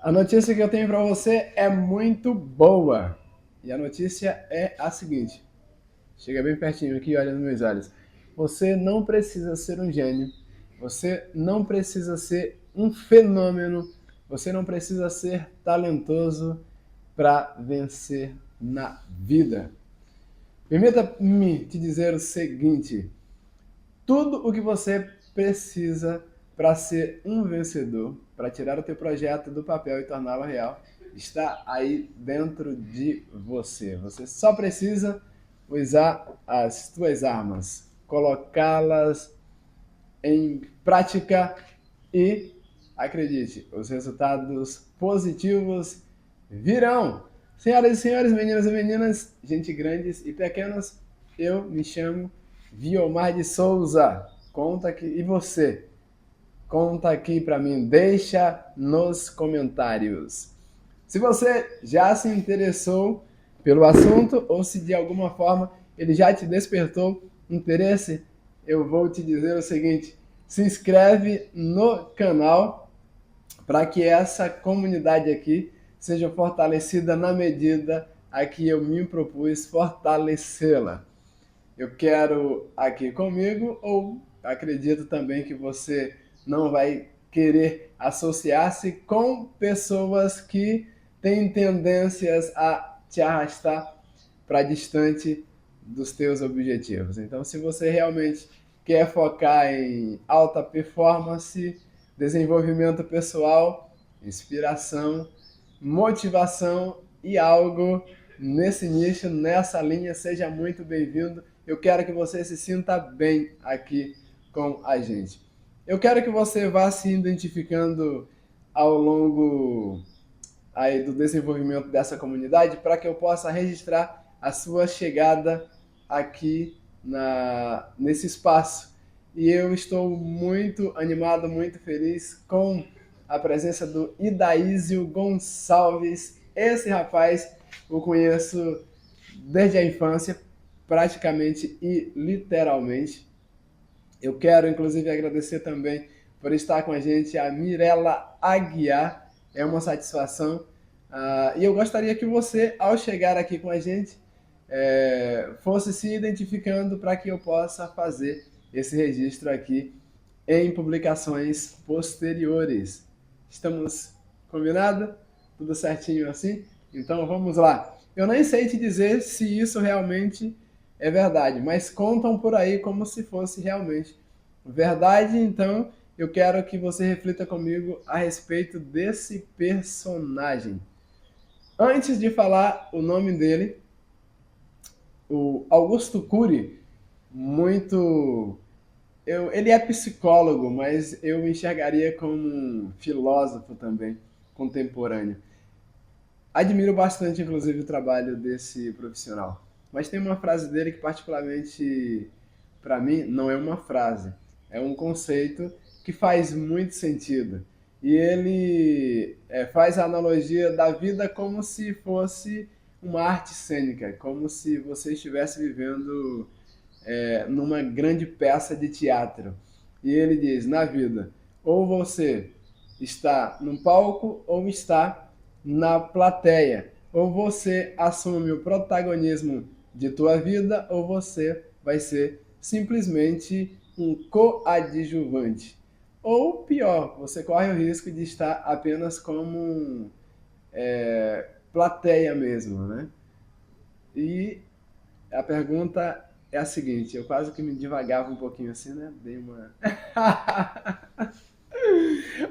A notícia que eu tenho para você é muito boa. E a notícia é a seguinte: chega bem pertinho aqui, olha nos meus olhos. Você não precisa ser um gênio, você não precisa ser um fenômeno, você não precisa ser talentoso para vencer na vida. Permita-me te dizer o seguinte: tudo o que você precisa para ser um vencedor, para tirar o teu projeto do papel e torná-lo real, está aí dentro de você. Você só precisa usar as tuas armas, colocá-las em prática e acredite, os resultados positivos virão. Senhoras e senhores, meninas e meninas, gente grandes e pequenas, eu me chamo Viomar de Souza. Conta aqui. E você? Conta aqui para mim. Deixa nos comentários. Se você já se interessou pelo assunto ou se de alguma forma ele já te despertou interesse, eu vou te dizer o seguinte: se inscreve no canal para que essa comunidade aqui seja fortalecida na medida a que eu me propus fortalecê-la. Eu quero aqui comigo, ou acredito também que você não vai querer associar-se com pessoas que têm tendências a te arrastar para distante dos teus objetivos. Então, se você realmente quer focar em alta performance, desenvolvimento pessoal, inspiração, motivação e algo nesse nicho, nessa linha, seja muito bem-vindo. Eu quero que você se sinta bem aqui com a gente. Eu quero que você vá se identificando ao longo aí do desenvolvimento dessa comunidade para que eu possa registrar a sua chegada aqui nesse espaço. E eu estou muito animado, muito feliz com a presença do Idaísio Gonçalves. Esse rapaz eu conheço desde a infância, praticamente e literalmente. Eu quero, inclusive, agradecer também por estar com a gente a Mirella Aguiar. É uma satisfação. E eu gostaria que você, ao chegar aqui com a gente, fosse se identificando para que eu possa fazer esse registro aqui em publicações posteriores. Estamos combinados? Tudo certinho assim? Então vamos lá. Eu nem sei te dizer se isso realmente é verdade, mas contam por aí como se fosse realmente verdade. Então eu quero que você reflita comigo a respeito desse personagem. Antes de falar o nome dele, o Augusto Cury, muito ele é psicólogo, mas eu o enxergaria como um filósofo também, contemporâneo. Admiro bastante, inclusive, o trabalho desse profissional. Mas tem uma frase dele que, particularmente, para mim, não é uma frase, é um conceito que faz muito sentido. E ele faz a analogia da vida como se fosse uma arte cênica, como se você estivesse vivendo numa grande peça de teatro. E ele diz: na vida, ou você está no palco ou está na plateia. Ou você assume o protagonismo de tua vida ou você vai ser simplesmente um coadjuvante. Ou pior, você corre o risco de estar apenas como plateia mesmo, né? E a pergunta é a seguinte, eu quase que me divagava um pouquinho assim, né? Dei uma.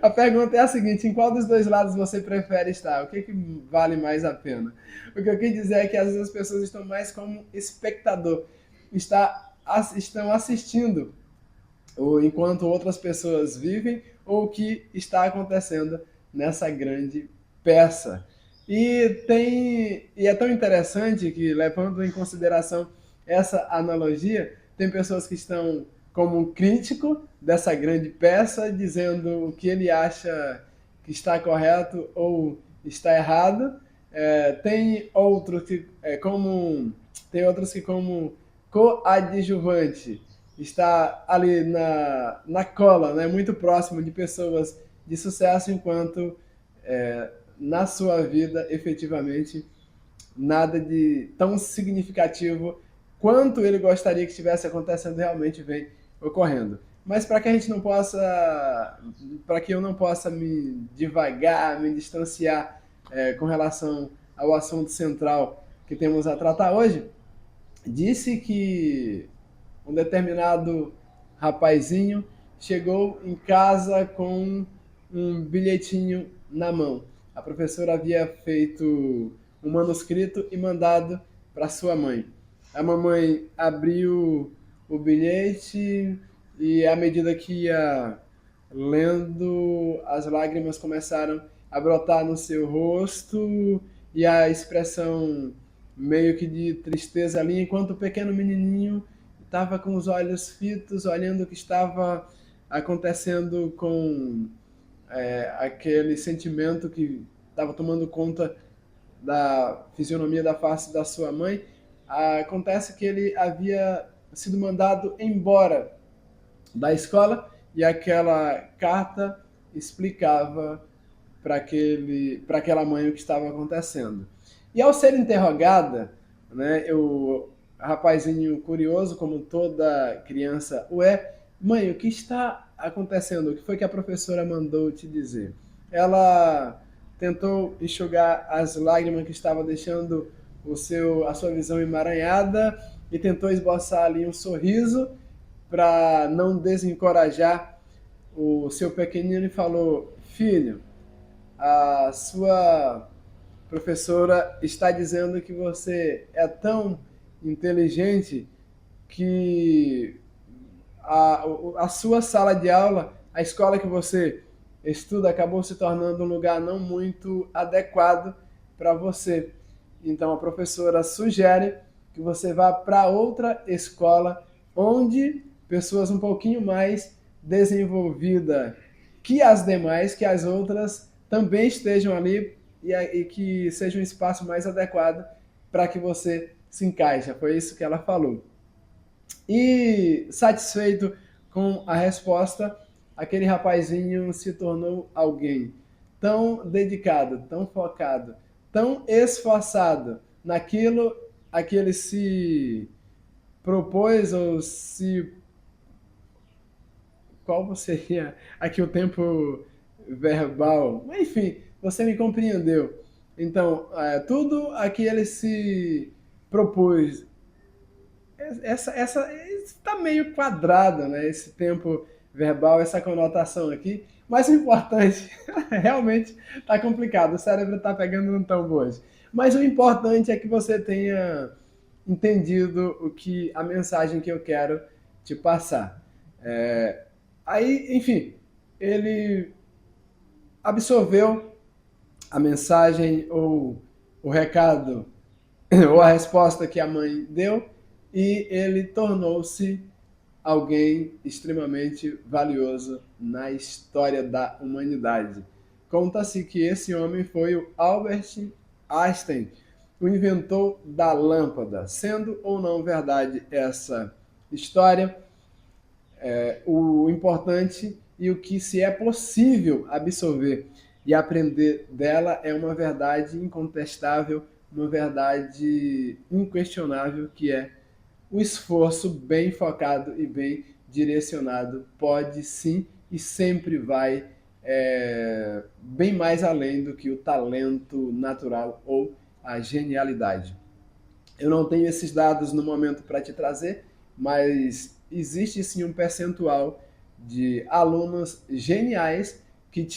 A pergunta é a seguinte: em qual dos dois lados você prefere estar? O que vale mais a pena? O que eu quis dizer é que às vezes as pessoas estão mais como espectador, estão assistindo enquanto outras pessoas vivem ou o que está acontecendo nessa grande peça. E é tão interessante que, levando em consideração essa analogia, tem pessoas que estão como um crítico dessa grande peça, dizendo o que ele acha que está correto ou está errado. Tem outros que, tem outros que como coadjuvante está ali na cola, né, muito próximo de pessoas de sucesso, enquanto na sua vida, efetivamente, nada de tão significativo quanto ele gostaria que estivesse acontecendo realmente vem ocorrendo. Mas para que a gente não possa, para que eu não possa me divagar, me distanciar com relação ao assunto central que temos a tratar hoje, disse que um determinado rapazinho chegou em casa com um bilhetinho na mão. A professora havia feito um manuscrito e mandado para sua mãe. A mamãe abriu o bilhete e, à medida que ia lendo, as lágrimas começaram a brotar no seu rosto e a expressão meio que de tristeza ali, enquanto o pequeno menininho estava com os olhos fitos, olhando o que estava acontecendo com aquele sentimento que estava tomando conta da fisionomia da face da sua mãe. Acontece que ele havia sido mandado embora da escola e aquela carta explicava para aquela mãe o que estava acontecendo. E ao ser interrogada, né, o rapazinho curioso, como toda criança o é, mãe, o que está acontecendo? O que foi que a professora mandou te dizer? Ela tentou enxugar as lágrimas que estavam deixando a sua visão emaranhada e tentou esboçar ali um sorriso para não desencorajar o seu pequenino e falou: filho, a sua professora está dizendo que você é tão inteligente que a sua sala de aula, a escola que você estuda, acabou se tornando um lugar não muito adequado para você. Então a professora sugere que você vá para outra escola onde pessoas um pouquinho mais desenvolvidas que as demais, que as outras, também estejam ali e que seja um espaço mais adequado para que você se encaixe. Foi isso que ela falou. E satisfeito com a resposta, aquele rapazinho se tornou alguém tão dedicado, tão focado, tão esforçado naquilo a que ele se propôs ou se... Qual seria aqui o tempo verbal? Enfim, você me compreendeu. Então, tudo a que ele se propôs, essa está meio quadrada, né? Esse tempo verbal, essa conotação aqui. Mas o importante, realmente está complicado, o cérebro está pegando um tombo hoje. Mas o importante é que você tenha entendido a mensagem que eu quero te passar. Aí, enfim, ele absorveu a mensagem ou o recado ou a resposta que a mãe deu e ele tornou-se alguém extremamente valioso na história da humanidade. Conta-se que esse homem foi o Albert Einstein, o inventor da lâmpada. Sendo ou não verdade essa história, o importante e o que se é possível absorver e aprender dela é uma verdade incontestável, uma verdade inquestionável, que é o esforço bem focado e bem direcionado pode sim e sempre vai bem mais além do que o talento natural ou a genialidade. Eu não tenho esses dados no momento para te trazer, mas existe sim um percentual de alunos geniais que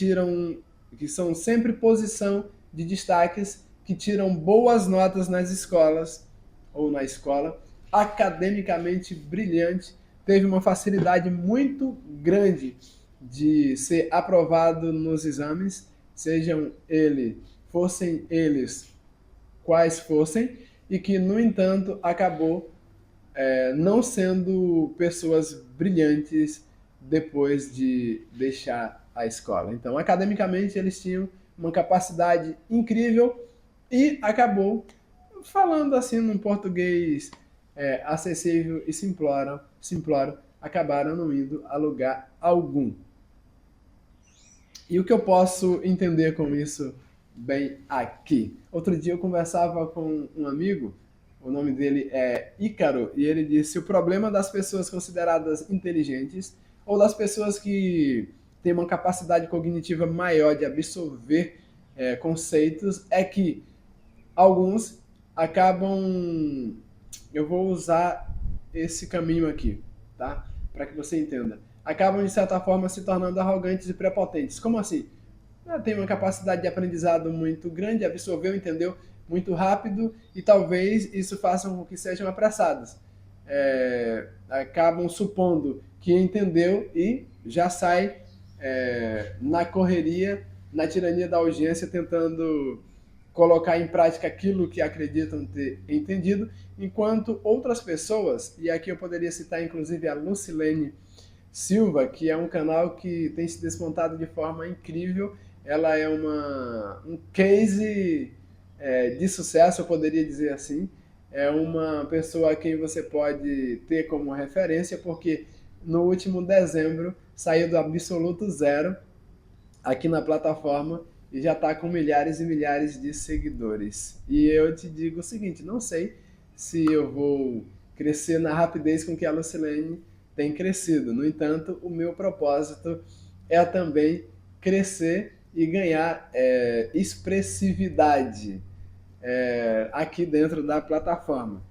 são sempre posição de destaques, que tiram boas notas nas escolas ou na escola, academicamente brilhante, teve uma facilidade muito grande de ser aprovado nos exames, fossem eles quais fossem, e que, no entanto, acabou não sendo pessoas brilhantes depois de deixar a escola. Então, academicamente, eles tinham uma capacidade incrível e acabou falando assim num português acessível e simplório, acabaram não indo a lugar algum. E o que eu posso entender com isso bem aqui? Outro dia eu conversava com um amigo, o nome dele é Ícaro, e ele disse: o problema das pessoas consideradas inteligentes ou das pessoas que têm uma capacidade cognitiva maior de absorver conceitos é que alguns acabam. Eu vou usar esse caminho aqui, tá? Para que você entenda. Acabam, de certa forma, se tornando arrogantes e prepotentes. Como assim? Tem uma capacidade de aprendizado muito grande, absorveu, entendeu muito rápido e talvez isso faça com que sejam apressados. Acabam supondo que entendeu e já sai na correria, na tirania da urgência, tentando colocar em prática aquilo que acreditam ter entendido, enquanto outras pessoas, e aqui eu poderia citar inclusive a Lucilene Silva, que é um canal que tem se despontado de forma incrível. Ela é um case de sucesso, eu poderia dizer assim. É uma pessoa a quem você pode ter como referência, porque no último dezembro saiu do absoluto zero aqui na plataforma e já está com milhares e milhares de seguidores. E eu te digo o seguinte, não sei se eu vou crescer na rapidez com que a Lucilene tem crescido. No entanto, o meu propósito é também crescer e ganhar expressividade aqui dentro da plataforma.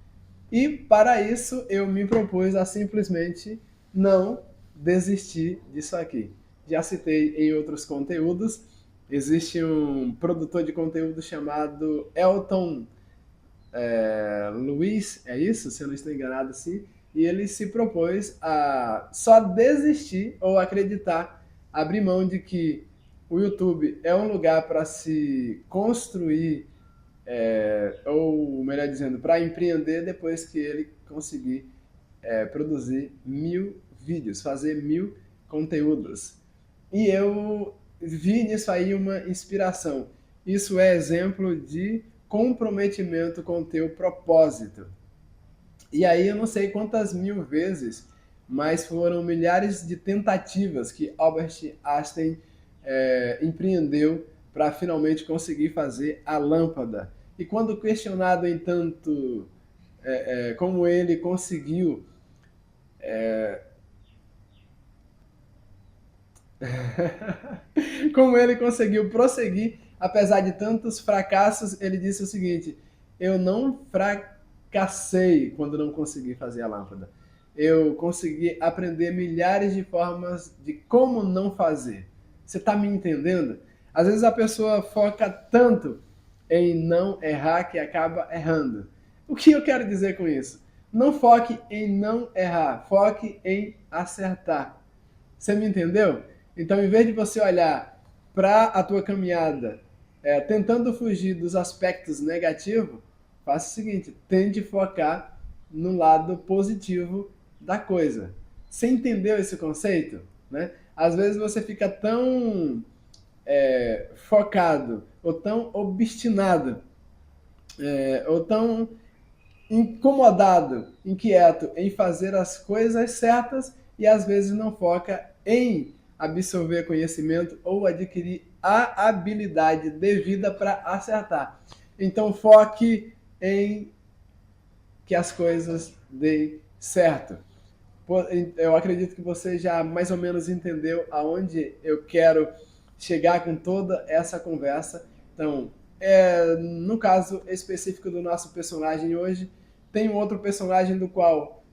E para isso eu me propus a simplesmente não desistir disso aqui. Já citei em outros conteúdos, existe um produtor de conteúdo chamado Elton Luiz, é isso? Se eu não estou enganado assim. E ele se propôs a só desistir ou acreditar, abrir mão de que o YouTube é um lugar para se construir, ou melhor dizendo, para empreender depois que ele conseguir produzir 1000 vídeos, fazer 1000 conteúdos. E eu vi nisso aí uma inspiração. Isso é exemplo de comprometimento com o teu propósito. E aí eu não sei quantas 1000 vezes, mas foram milhares de tentativas que Albert Einstein empreendeu para finalmente conseguir fazer a lâmpada. E quando questionado, entanto, como ele conseguiu como ele conseguiu prosseguir, apesar de tantos fracassos, ele disse o seguinte: eu não fracassei quando não consegui fazer a lâmpada. Eu consegui aprender milhares de formas de como não fazer. Você está me entendendo? Às vezes a pessoa foca tanto em não errar que acaba errando. O que eu quero dizer com isso? Não foque em não errar, foque em acertar. Você me entendeu? Então, em vez de você olhar para a tua caminhada tentando fugir dos aspectos negativos, faça o seguinte, tente focar no lado positivo da coisa. Você entendeu esse conceito? Né? Às vezes você fica tão focado, ou tão obstinado, ou tão incomodado, inquieto em fazer as coisas certas e às vezes não foca em absorver conhecimento ou adquirir a habilidade devida para acertar. Então foque em que as coisas deem certo. Eu acredito que você já mais ou menos entendeu aonde eu quero chegar com toda essa conversa. Então, no caso específico do nosso personagem hoje, tem um outro personagem do qual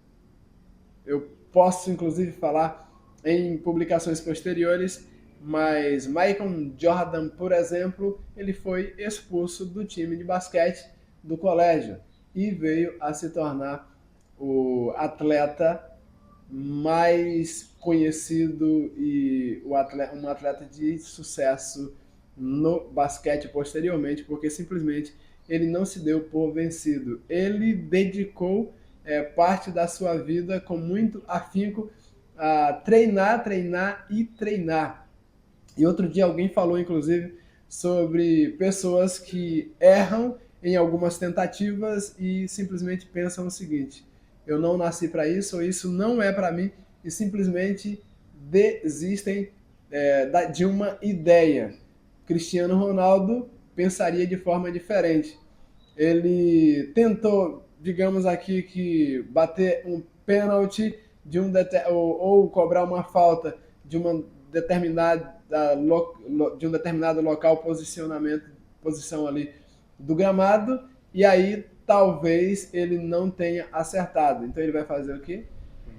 eu posso inclusive falar em publicações posteriores, mas Michael Jordan, por exemplo, ele foi expulso do time de basquete do colégio e veio a se tornar o atleta mais conhecido e um atleta de sucesso no basquete posteriormente, porque simplesmente ele não se deu por vencido. Ele dedicou parte da sua vida com muito afinco a treinar, treinar e treinar. E outro dia alguém falou, inclusive, sobre pessoas que erram em algumas tentativas e simplesmente pensam o seguinte: eu não nasci para isso, ou isso não é para mim, e simplesmente desistem de uma ideia. Cristiano Ronaldo pensaria de forma diferente. Ele tentou, digamos aqui, que bater um pênalti ou cobrar uma falta de uma de um determinado local, posição ali do gramado, e aí talvez ele não tenha acertado. Então ele vai fazer o quê?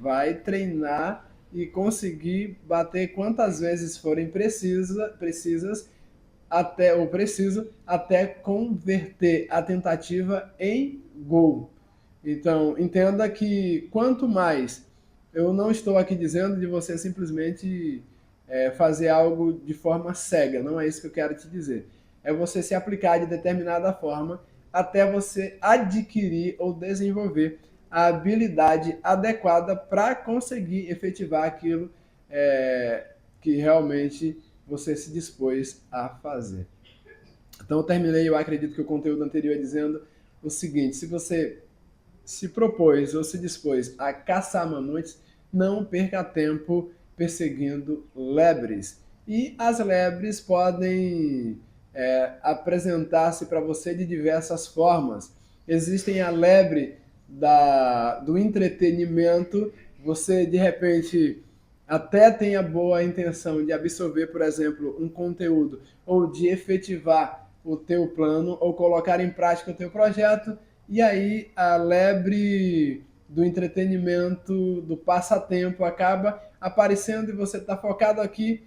Vai treinar e conseguir bater quantas vezes forem precisas até converter a tentativa em gol. Então, entenda que quanto mais, eu não estou aqui dizendo de você simplesmente fazer algo de forma cega, não é isso que eu quero te dizer. É você se aplicar de determinada forma até você adquirir ou desenvolver a habilidade adequada para conseguir efetivar aquilo que realmente você se dispôs a fazer. Então eu terminei, eu acredito que o conteúdo anterior dizendo o seguinte: se você se propôs ou se dispôs a caçar mamutes, não perca tempo perseguindo lebres. E as lebres podem apresentar-se para você de diversas formas. Existem a lebre do entretenimento, você de repente até tem a boa intenção de absorver, por exemplo, um conteúdo ou de efetivar o teu plano ou colocar em prática o teu projeto, e aí a lebre do entretenimento, do passatempo acaba aparecendo e você está focado aqui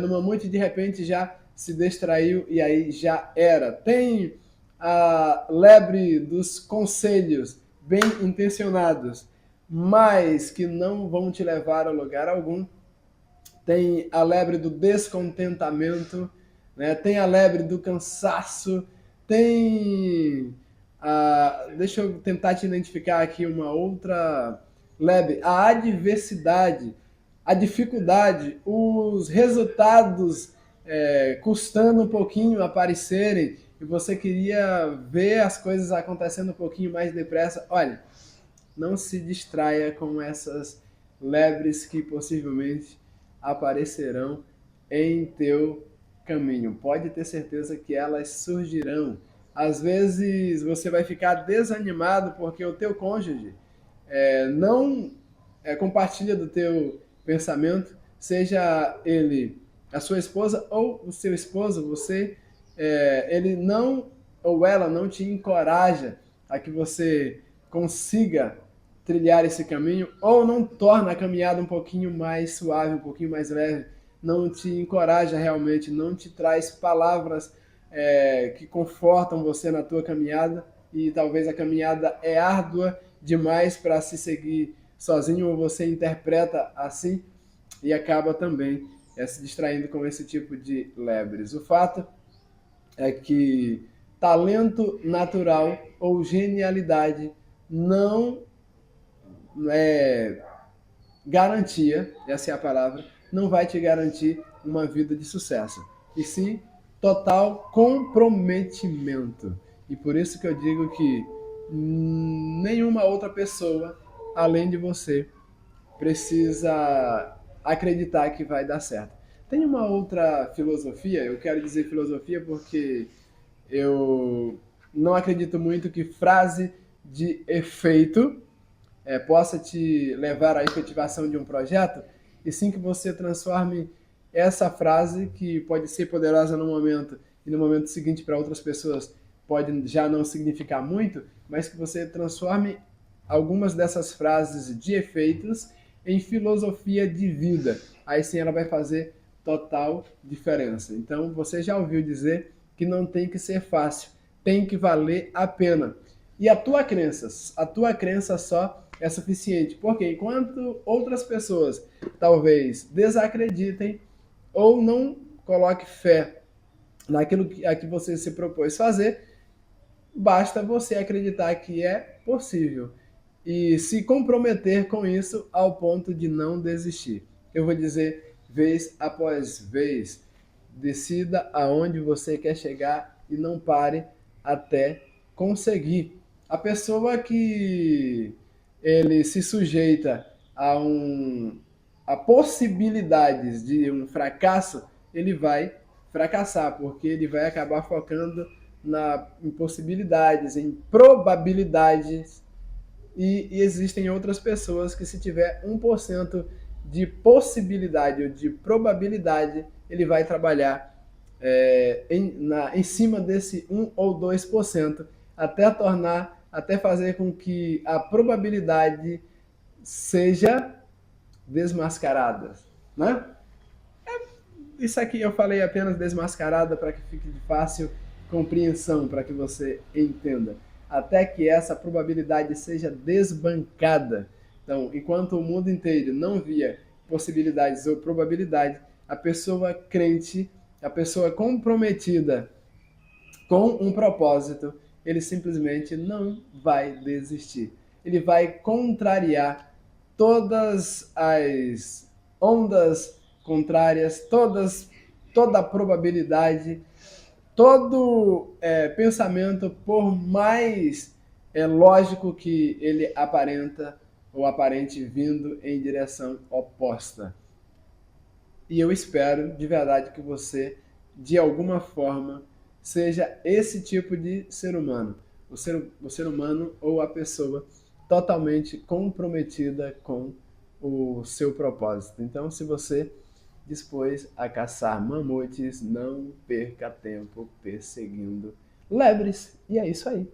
no mamute e de repente já se distraiu e aí já era. Tem a lebre dos conselhos bem intencionados, mas que não vão te levar a lugar algum. Tem a lebre do descontentamento, né? Tem a lebre do cansaço, tem deixa eu tentar te identificar aqui uma outra lebre, a adversidade, a dificuldade, os resultados custando um pouquinho aparecerem e você queria ver as coisas acontecendo um pouquinho mais depressa. Olha, não se distraia com essas lebres que possivelmente aparecerão em teu caminho. Pode ter certeza que elas surgirão. Às vezes você vai ficar desanimado porque o teu cônjuge não compartilha do teu pensamento, seja ele a sua esposa ou o seu esposo, ele não ou ela não te encoraja a que você consiga trilhar esse caminho, ou não torna a caminhada um pouquinho mais suave, um pouquinho mais leve, não te encoraja realmente, não te traz palavras que confortam você na tua caminhada, e talvez a caminhada é árdua demais para se seguir sozinho, ou você interpreta assim e acaba também se distraindo com esse tipo de lebres. O fato é que talento natural ou genialidade não garantia, essa é a palavra, não vai te garantir uma vida de sucesso, e sim total comprometimento. E por isso que eu digo que nenhuma outra pessoa além de você precisa acreditar que vai dar certo. Tem uma outra filosofia, eu quero dizer filosofia porque eu não acredito muito que frase de efeito possa te levar à efetivação de um projeto, e sim que você transforme essa frase, que pode ser poderosa no momento e no momento seguinte para outras pessoas pode já não significar muito, mas que você transforme algumas dessas frases de efeitos em filosofia de vida. Aí sim ela vai fazer total diferença. Então você já ouviu dizer que não tem que ser fácil, tem que valer a pena. E a tua crença só é suficiente, porque enquanto outras pessoas talvez desacreditem ou não coloque fé naquilo a que você se propôs fazer, basta você acreditar que é possível e se comprometer com isso ao ponto de não desistir. Eu vou dizer vez após vez, decida aonde você quer chegar e não pare até conseguir. A pessoa que ele se sujeita a a possibilidades de um fracasso, ele vai fracassar, porque ele vai acabar focando em possibilidades, em probabilidades, e existem outras pessoas que, se tiver 1% de possibilidade ou de probabilidade, ele vai trabalhar em cima desse 1 ou 2%, até fazer com que a probabilidade seja desmascarada, né? Isso aqui eu falei apenas desmascarada para que fique de fácil compreensão, para que você entenda. Até que essa probabilidade seja desbancada. Então, enquanto o mundo inteiro não via possibilidades ou probabilidade, a pessoa crente, a pessoa comprometida com um propósito, ele simplesmente não vai desistir. Ele vai contrariar todas as ondas contrárias, toda a probabilidade, todo pensamento, por mais lógico que ele aparenta ou aparente, vindo em direção oposta. E eu espero de verdade que você, de alguma forma, seja esse tipo de ser humano. O ser humano ou a pessoa totalmente comprometida com o seu propósito. Então, se você dispôs a caçar mamutes, não perca tempo perseguindo lebres. E é isso aí.